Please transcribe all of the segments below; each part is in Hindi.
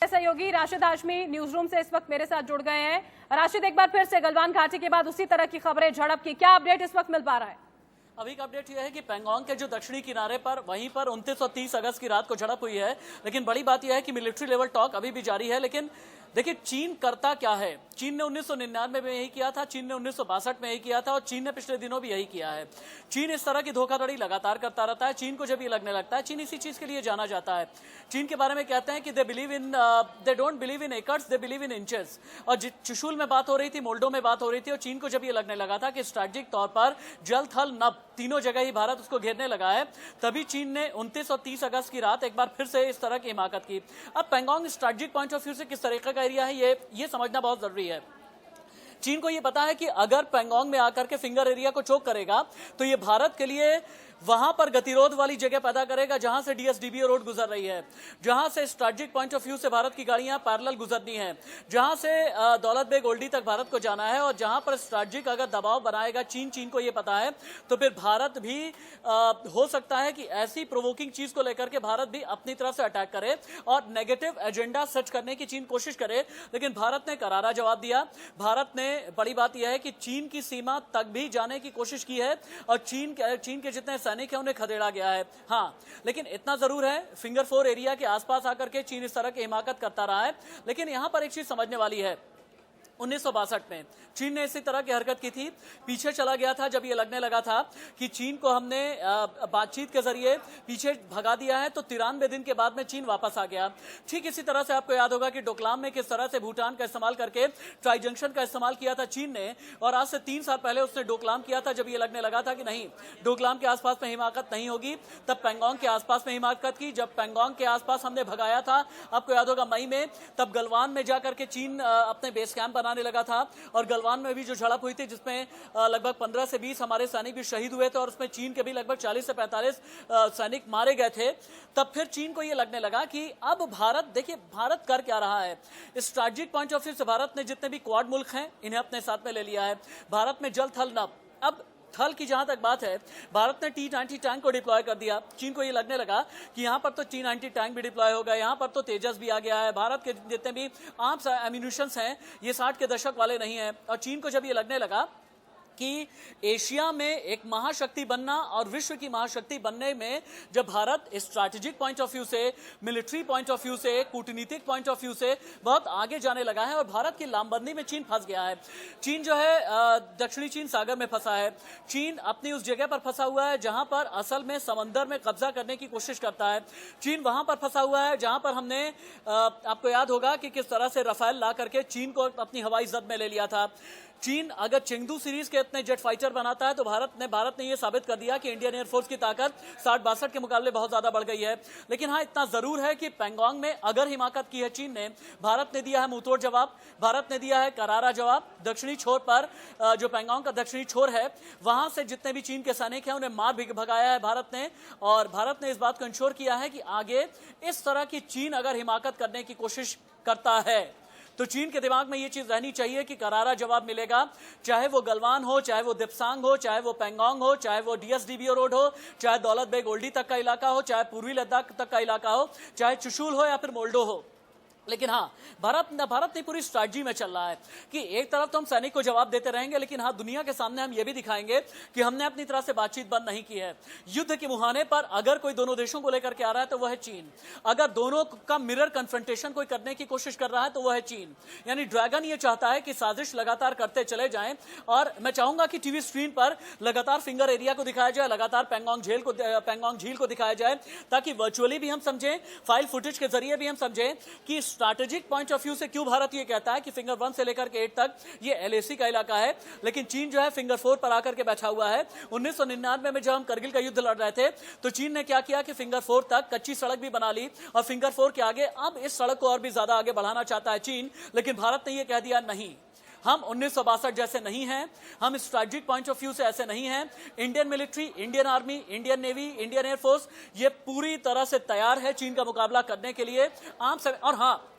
हमारे सहयोगी राशिद हाशमी न्यूज रूम से इस वक्त मेरे साथ जुड़ गए हैं। राशिद, एक बार फिर से गलवान घाटी के बाद उसी तरह की खबरें, झड़प की, क्या अपडेट इस वक्त मिल पा रहा है? अभी का अपडेट यह है कि पेंगोंग के जो दक्षिणी किनारे पर वहीं पर 29 और 30 अगस्त की रात को झड़प हुई है। लेकिन बड़ी बात यह है कि मिलिट्री लेवल टॉक अभी भी जारी है। लेकिन देखिए, चीन करता क्या है। चीन ने 1999 में यही किया था, चीन ने 1962 में यही किया था और चीन ने पिछले दिनों भी यही किया है। चीन इस तरह की धोखाधड़ी लगातार करता रहता है। चीन को जब ये लगने लगता है, चीन इसी चीज के लिए जाना जाता है। चीन के बारे में कहते हैं कि they don't believe in acres, they believe in inches. और चुशुल में बात हो रही थी, मोल्डो में बात हो रही थी, और चीन को जब ये लगने लगा था कि स्ट्रैटेजिक तौर पर जल थल नभ तीनों जगह ही भारत उसको घेरने लगा है, तभी चीन ने 29 और 30 अगस्त की रात एक बार फिर से इस तरह की हिमाकत की। अब Pangong strategic point of view से किस तरीके का एरिया है, ये समझना बहुत जरूरी है। चीन को ये पता है कि अगर पेंगोंग में आकर के फिंगर एरिया को चोक करेगा तो ये भारत के लिए वहां पर गतिरोध वाली जगह पैदा करेगा जहां से डीएसडीबीओ रोड गुजर रही है, जहां से स्ट्रैटेजिक पॉइंट ऑफ व्यू से भारत की गाड़ियां पैरेलल गुजरनी है, जहां से दौलत बेग ओल्डी तक भारत को जाना है, और जहां पर स्ट्रैटेजिक अगर दबाव बनाएगा चीन को ये पता है, तो फिर भारत भी हो सकता है कि ऐसी प्रोवोकिंग चीज को लेकर के भारत भी अपनी तरफ से अटैक करे और नेगेटिव एजेंडा सेट करने की चीन कोशिश करे। लेकिन भारत ने करारा जवाब दिया। भारत ने, बड़ी बात यह है कि चीन की सीमा तक भी जाने की कोशिश की है और चीन के जितने सैनिक है उन्हें खदेड़ा गया है। हाँ, लेकिन इतना जरूर है, फिंगर 4 एरिया के आसपास आकर के चीन इस तरह की हिमाकत करता रहा है। लेकिन यहां पर एक चीज समझने वाली है, 1962 में चीन ने इसी तरह की हरकत की थी, पीछे चला गया था जब ये लगने लगा था कि चीन को हमने बातचीत के जरिए पीछे भगा दिया है, तो 93 दिन के बाद में चीन वापस आ गया। ठीक इसी तरह से आपको याद होगा कि डोकलाम में किस तरह से भूटान का इस्तेमाल करके ट्राई जंक्शन का इस्तेमाल किया था चीन ने, और आज से 3 साल पहले उसने डोकलाम किया था जब ये लगने लगा था कि नहीं, डोकलाम के आसपास में हिमाकत नहीं होगी, तब पेंगोंग के आसपास में हिमाकत की। जब पेंगोंग के आसपास हमने भगाया था, आपको याद होगा मई में, तब गलवान में जाकर के चीन अपने बेस कैंप बनाने लगा था, और गलवान में भी जो झड़प हुई थी जिसमें लगभग 15 से 20 हमारे सैनिक भी शहीद हुए थे और उसमें चीन के भी लगभग 40 से 45 सैनिक मारे गए थे, तब फिर चीन को यह लगने लगा कि अब भारत, देखिए भारत कर क्या रहा है। स्ट्रैटेजिक पॉइंट ऑफ व्यू से भारत ने जितने भी क्वाड मुल्क हैं इन्हें अपने साथ में ले लिया है। भारत में जल थल नभ, अब थल की जहां तक बात है, भारत ने T-90 टैंक को डिप्लॉय कर दिया। चीन को ये लगने लगा कि यहां पर तो T-90 टैंक भी डिप्लॉय हो गया, यहां पर तो तेजस भी आ गया है, भारत के जितने भी आर्म्स एम्यूनिशंस हैं ये 60 के दशक वाले नहीं हैं। और चीन को जब ये लगने लगा कि एशिया में एक महाशक्ति बनना और विश्व की महाशक्ति बनने में जब Bharat strategic point of view से, मिलिट्री पॉइंट ऑफ व्यू से, कूटनीतिक पॉइंट ऑफ व्यू से बहुत आगे जाने लगा है और भारत की लामबंदी में चीन फंस गया है। चीन जो है दक्षिणी चीन सागर में फंसा है। चीन अपनी उस जगह पर फंसा हुआ है जहां पर असल में समंदर में कब्जा करने की कोशिश करता है। चीन वहां पर फंसा हुआ है जहां पर हमने, आपको याद होगा कि किस तरह से राफेल ला करके चीन को अपनी हवाई जद में ले लिया था। चीन अगर चेंगडू सीरीज के इतने जेट फाइटर बनाता है तो भारत ने यह साबित कर दिया कि इंडियन एयरफोर्स की ताकत 60-62 के मुकाबले बहुत ज्यादा बढ़ गई है। लेकिन हाँ, इतना जरूर है कि पेंगोंग में अगर हिमाकत की है चीन ने, भारत ने दिया है मुंहतोड़ जवाब, भारत ने दिया है करारा जवाब। दक्षिणी छोर पर जो पेंगोंग का दक्षिणी छोर है वहां से जितने भी चीन के सैनिक हैं उन्हें मार भगाया है भारत ने, और भारत ने इस बात को इंश्योर किया है कि आगे इस तरह की चीन अगर हिमाकत करने की कोशिश करता है तो चीन के दिमाग में यह चीज रहनी चाहिए कि करारा जवाब मिलेगा, चाहे वो गलवान हो, चाहे वो दिप्सांग हो, चाहे वो पेंगोंग हो, चाहे वो डीएसडीबीओ रोड हो, चाहे दौलत बेग ओल्डी तक का इलाका हो, चाहे पूर्वी लद्दाख तक का इलाका हो, चाहे चुशुल हो या फिर मोल्डो हो। लेकिन हाँ, भारत ने पूरी स्ट्रैटेजी में चल रहा है कि एक तरफ तो हम सैनिक को जवाब देते रहेंगे, लेकिन हाँ, दुनिया के सामने हम ये भी दिखाएंगे कि हमने अपनी तरह से बातचीत बंद नहीं की है। युद्ध के मुहाने पर अगर कोई दोनों देशों को लेकर के आ रहा है तो वह है चीन। अगर दोनों का मिरर कन्फ्रंटेशन कोई करने की कोशिश कर रहा है तो वह है चीन। यानी ड्रैगन ये चाहता है कि साजिश लगातार करते चले जाएं, और मैं चाहूंगा कि टीवी स्क्रीन पर लगातार फिंगर एरिया को दिखाया जाए, लगातार पेंगोंग झील को दिखाया जाए, ताकि वर्चुअली भी हम समझें, फाइल फुटेज के जरिए भी हम समझें कि स्ट्रैटेजिक पॉइंट ऑफ व्यू से क्यों भारत ये कहता है कि फिंगर 1 से लेकर के 8 तक ये एलएसी का इलाका है, लेकिन चीन जो है फिंगर 4 पर आकर के बैठा हुआ है। 1999 में जब हम करगिल का युद्ध लड़ रहे थे तो चीन ने क्या किया कि फिंगर 4 तक कच्ची सड़क भी बना ली, और फिंगर 4 के आगे अब इस सड़क को और भी ज्यादा आगे बढ़ाना चाहता है चीन। लेकिन भारत ने यह कह दिया, नहीं, हम 1962 जैसे नहीं हैं, हम स्ट्रैटेजिक पॉइंट ऑफ व्यू से ऐसे नहीं हैं। Indian military, Indian army, Indian navy, Indian air force ये पूरी तरह से तैयार है चीन का मुकाबला करने के लिए। और हाँ,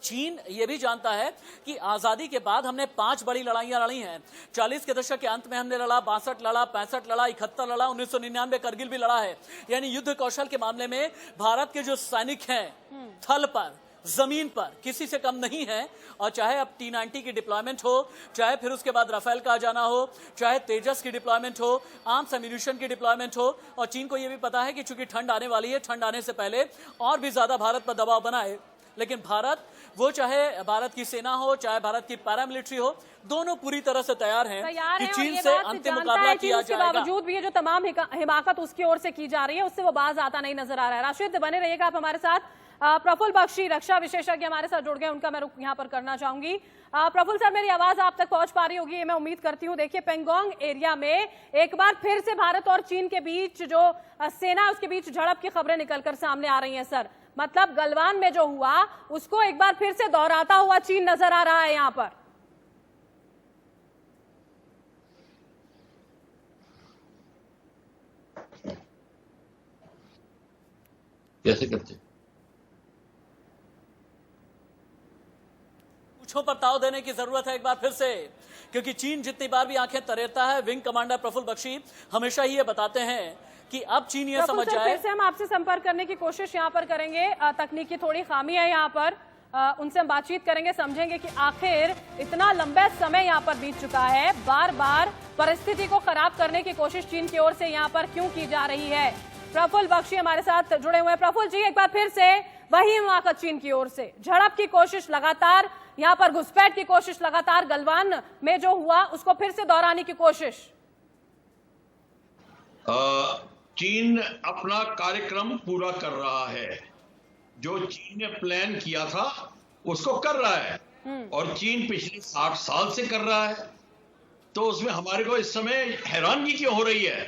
चीन ये भी जानता है कि आजादी के बाद हमने 5 बड़ी लड़ाइयां लड़ी हैं। 40 के दशक के अंत में हमने लड़ा, 62 लड़ा, 65 लड़ा, 71 लड़ा, 1999 करगिल भी लड़ा है। यानी युद्ध कौशल के मामले में भारत के जो सैनिक हैं थल पर जमीन पर किसी से कम नहीं है। और चाहे अब T-90 की डिप्लॉयमेंट हो, चाहे फिर उसके बाद राफेल का आ जाना हो, चाहे तेजस की डिप्लॉयमेंट हो, आर्म्स एम्यूनिशन की डिप्लॉयमेंट हो, और चीन को यह भी पता है कि चूंकि ठंड आने वाली है, ठंड आने से पहले और भी ज्यादा भारत पर दबाव बनाए। लेकिन भारत, वो चाहे भारत की सेना हो, चाहे भारत की पैरामिलिट्री हो, दोनों पूरी तरह से तैयार हैं कि चीन से अंतिम मुकाबला किया जाएगा। बावजूद भी ये जो तमाम हिमाकत उसकी ओर से की जा रही है, उससे वो बाज आता नहीं नजर आ रहा है। राशिद, बने रहिएगा आप हमारे साथ। प्रफुल्ल बख्शी, रक्षा विशेषज्ञ हमारे साथ जुड़ गए, उनका मैं रुख यहाँ पर करना चाहूंगी। प्रफुल्ल सर, मेरी आवाज आप तक पहुंच पा रही होगी, ये मैं उम्मीद करती हूँ। देखिए, पेंगोंग एरिया में एक बार फिर से भारत और चीन के बीच जो सेना है उसके बीच झड़प की खबरें निकलकर सामने आ रही हैं सर। मतलब गलवान में जो हुआ उसको एक बार फिर से दोहराता हुआ चीन नजर आ रहा है यहाँ पर। कैसे करते? पूछों पर ताव देने की जरूरत है एक बार फिर से, क्योंकि चीन जितनी बार भी आंखें तरेरता है, विंग कमांडर प्रफुल्ल बख्शी हमेशा ही ये बताते हैं कि अब चीन ये समझ जाए। फिर से हम आपसे संपर्क करने की कोशिश यहाँ पर करेंगे। तकनीकी थोड़ी खामी है यहाँ पर, उनसे हम बातचीत करेंगे, समझेंगे कि आखिर इतना लंबा समय यहाँ पर बीत चुका है, बार बार परिस्थिति को खराब करने की कोशिश चीन की ओर से यहाँ पर क्यों की जा रही है। प्रफुल्ल बख्शी हमारे साथ जुड़े हुए हैं। प्रफुल्ल जी, एक बार फिर से वही हिमाकत चीन की ओर से, झड़प की कोशिश लगातार, यहाँ पर घुसपैठ की कोशिश लगातार, गलवान में जो हुआ उसको फिर से दोहराने की कोशिश। चीन अपना कार्यक्रम पूरा कर रहा है, जो चीन ने प्लान किया था उसको कर रहा है, और चीन पिछले 60 साल से कर रहा है। तो उसमें हमारे को इस समय हैरानगी क्यों हो रही है?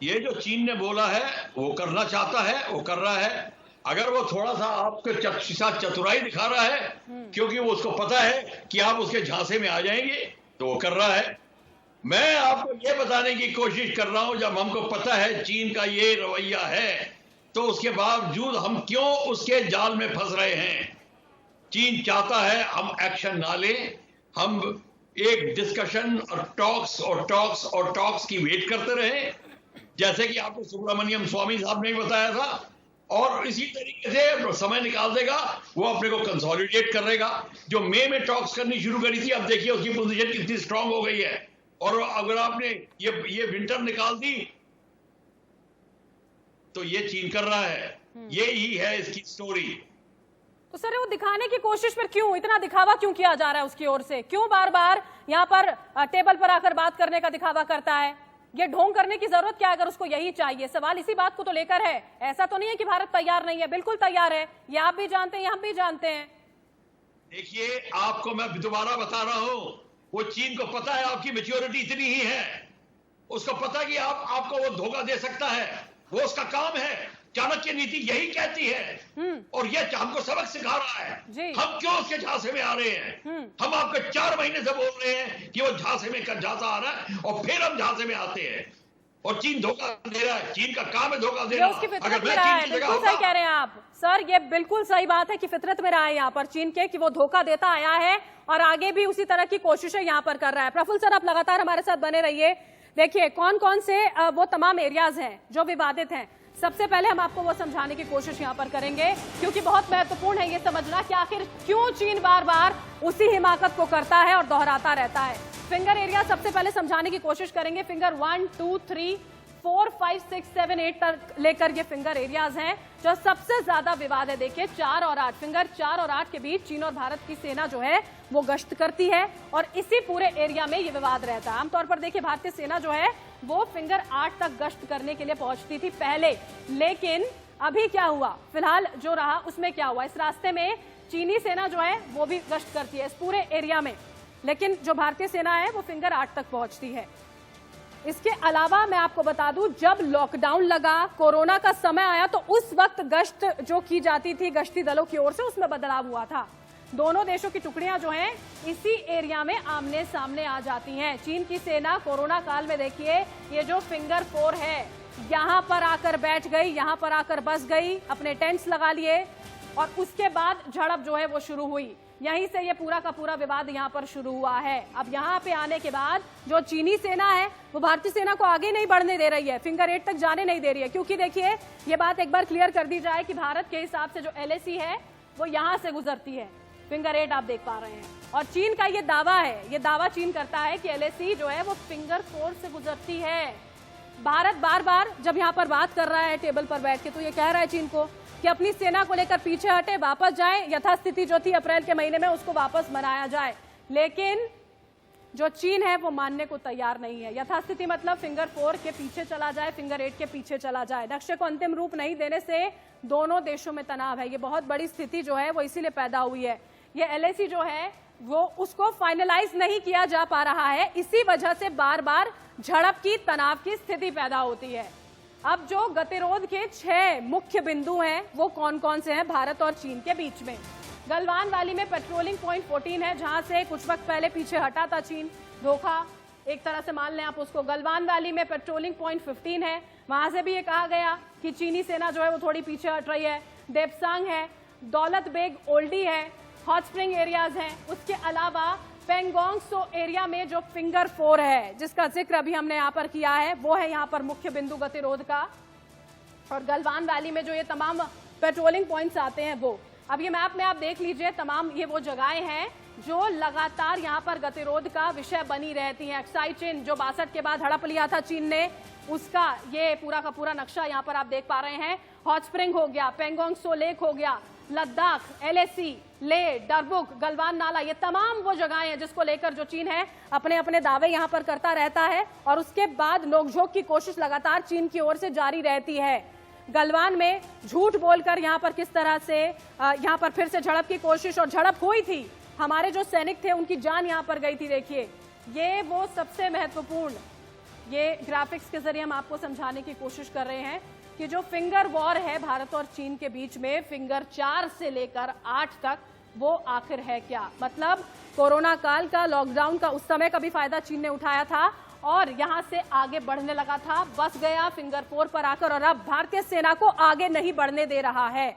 ये जो चीन ने बोला है वो करना चाहता है, वो कर रहा है। अगर वो थोड़ा सा आपके साथ चतुराई दिखा रहा है, क्योंकि वो उसको पता है कि आप उसके झांसे में आ जाएंगे, तो वो कर रहा है। मैं आपको ये बताने की कोशिश कर रहा हूं, जब हमको पता है चीन का ये रवैया है, तो उसके बावजूद हम क्यों उसके जाल में फंस रहे हैं? चीन चाहता है हम एक्शन ना लें, हम एक डिस्कशन और टॉक्स की वेट करते रहे, जैसे कि आपको सुब्रमण्यम स्वामी साहब ने बताया था, और इसी तरीके से समय निकाल देगा, वो अपने को कंसोलिडेट करेगा। जो मई में टॉक्स करनी शुरू करी थी, अब देखिए उसकी पोजीशन कितनी स्ट्रांग हो गई है। और अगर आपने ये विंटर निकाल दी, तो ये चीन कर रहा है, ये ही है इसकी स्टोरी। तो सर, वो दिखाने की कोशिश पर क्यों इतना दिखावा क्यों किया जा रहा है उसकी ओर से? क्यों बार बार यहाँ पर टेबल पर आकर बात करने का दिखावा करता है? ये ढोंग करने की जरूरत क्या है अगर उसको यही चाहिए? सवाल इसी बात को तो लेकर है। ऐसा तो नहीं है कि भारत तैयार नहीं है, बिल्कुल तैयार है, ये आप भी जानते हैं, हम भी जानते हैं। देखिए, आपको मैं दोबारा बता रहा हूं, वो चीन को पता है आपकी मैच्योरिटी इतनी ही है, उसको पता है कि आपको वो धोखा दे सकता है, वो उसका काम है। चाणक्य नीति यही कहती है, और ये हमको सबक सिखा रहा है। हम क्यों उसके झांसे में आ रहे हैं? हम आपको 4 महीने से बोल रहे हैं कि वो झांसे में झांसा आ रहा है, और फिर हम झांसे में आते हैं, और चीन धोखा दे रहा है। चीन का काम है धोखा देना। अगर मैं चीन की जगह होता, सही कह रहे हैं आप सर, ये बिल्कुल सही बात है कि फितरत में रहा है यहाँ पर चीन के, कि वो धोखा देता आया है और आगे भी उसी तरह की कोशिशें यहाँ पर कर रहा है। प्रफुल्ल सर, आप लगातार हमारे साथ बने रहिए। देखिए, कौन कौन से वो तमाम एरियाज हैं जो विवादित हैं, सबसे पहले हम आपको वो समझाने की कोशिश यहाँ पर करेंगे, क्योंकि बहुत महत्वपूर्ण है ये समझना कि आखिर क्यों चीन बार बार उसी हिमाकत को करता है और दोहराता रहता है। फिंगर एरिया सबसे पहले समझाने की कोशिश करेंगे। फिंगर 1, 2, 3, 4, 5, 6, 7, 8 तक लेकर ये फिंगर एरियाज हैं जो सबसे ज्यादा विवाद है। देखिए, 4 और 8, फिंगर 4 और 8 के बीच चीन और भारत की सेना जो है वो गश्त करती है, और इसी पूरे एरिया में ये विवाद रहता है। आमतौर पर देखिए, भारतीय सेना जो है वो फिंगर 8 तक गश्त करने के लिए पहुंचती थी पहले, लेकिन अभी क्या हुआ, फिलहाल जो रहा उसमें क्या हुआ, इस रास्ते में चीनी सेना जो है वो भी गश्त करती है इस पूरे एरिया में, लेकिन जो भारतीय सेना है वो फिंगर 8 तक पहुंचती है। इसके अलावा मैं आपको बता दूं, जब लॉकडाउन लगा, कोरोना का समय आया, तो उस वक्त गश्त जो की जाती थी गश्ती दलों की ओर से, उसमें बदलाव हुआ था। दोनों देशों की टुकड़ियां जो हैं इसी एरिया में आमने सामने आ जाती हैं। चीन की सेना कोरोना काल में देखिए, ये जो फिंगर 4 है यहां पर आकर बैठ गई, यहां पर आकर बस गई, अपने टेंट्स लगा लिए, और उसके बाद झड़प जो है वो शुरू हुई। यहीं से ये पूरा का पूरा विवाद यहाँ पर शुरू हुआ है। अब यहाँ पे आने के बाद जो चीनी सेना है वो भारतीय सेना को आगे नहीं बढ़ने दे रही है, फिंगर 8 तक जाने नहीं दे रही है, क्योंकि देखिए, ये बात एक बार क्लियर कर दी जाए कि भारत के हिसाब से जो LAC है वो यहां से गुजरती है। फिंगर 8 आप देख पा रहे हैं। और चीन का ये दावा है, ये दावा चीन करता है कि LAC जो है वो फिंगर 4 से गुजरती है। भारत बार बार जब यहाँ पर बात कर रहा है टेबल पर बैठ के, तो ये कह रहा है चीन को कि अपनी सेना को लेकर पीछे हटे, वापस जाए, यथास्थिति जो थी अप्रैल के महीने में उसको वापस बनाया जाए। लेकिन जो चीन है वो मानने को तैयार नहीं है। यथास्थिति मतलब फिंगर 4 के पीछे चला जाए, फिंगर 8 के पीछे चला जाए। नक्शे को अंतिम रूप नहीं देने से दोनों देशों में तनाव है। ये बहुत बड़ी स्थिति जो है वो इसीलिए पैदा हुई है। ये LAC जो है वो उसको फाइनलाइज नहीं किया जा पा रहा है, इसी वजह से बार बार झड़प की, तनाव की स्थिति पैदा होती है। अब जो गतिरोध के 6 मुख्य बिंदु हैं वो कौन कौन से हैं भारत और चीन के बीच में? गलवान वैली में पेट्रोलिंग पॉइंट 14 है, जहां से कुछ वक्त पहले पीछे हटा था चीन। धोखा एक तरह से मान लें आप उसको। गलवान वैली में पेट्रोलिंग पॉइंट 15 है, वहां से भी ये कहा गया कि चीनी सेना जो है वो थोड़ी पीछे हट रही है। देपसांग है, दौलत बेग ओल्डी है, हॉट स्प्रिंग एरियाज हैं। उसके अलावा पेंगोंग सो एरिया में जो फिंगर 4 है, जिसका जिक्र अभी हमने यहाँ पर किया है, वो है यहाँ पर मुख्य बिंदु गतिरोध का। और गलवान वैली में जो ये तमाम पेट्रोलिंग पॉइंट्स आते हैं वो, अब ये मैप में आप देख लीजिए, तमाम ये वो जगहें हैं जो लगातार यहाँ पर गतिरोध का विषय बनी रहती हैं। एक्साई चीन जो 62 के बाद हड़प लिया था चीन ने, उसका ये पूरा का पूरा नक्शा यहाँ पर आप देख पा रहे हैं। हॉट स्प्रिंग हो गया, पेंगोंग सो लेक हो गया, लद्दाख, LAC, ले, डरबुक, गलवान नाला, ये तमाम वो जगहें हैं जिसको लेकर जो चीन है अपने अपने दावे यहाँ पर करता रहता है। और उसके बाद नोकझोंक की कोशिश लगातार चीन की ओर से जारी रहती है। गलवान में झूठ बोलकर यहाँ पर किस तरह से यहाँ पर फिर से झड़प की कोशिश, और झड़प हुई थी, हमारे जो सैनिक थे उनकी जान यहाँ पर गई थी। देखिए ये वो सबसे महत्वपूर्ण, ये ग्राफिक्स के जरिए हम आपको समझाने की कोशिश कर रहे हैं कि जो फिंगर वॉर है भारत और चीन के बीच में, फिंगर 4 से लेकर 8 तक, वो आखिर है क्या? मतलब कोरोना काल का, लॉकडाउन का उस समय का भी फायदा चीन ने उठाया था और यहां से आगे बढ़ने लगा था, बस गया फिंगर 4 पर आकर, और अब भारतीय सेना को आगे नहीं बढ़ने दे रहा है।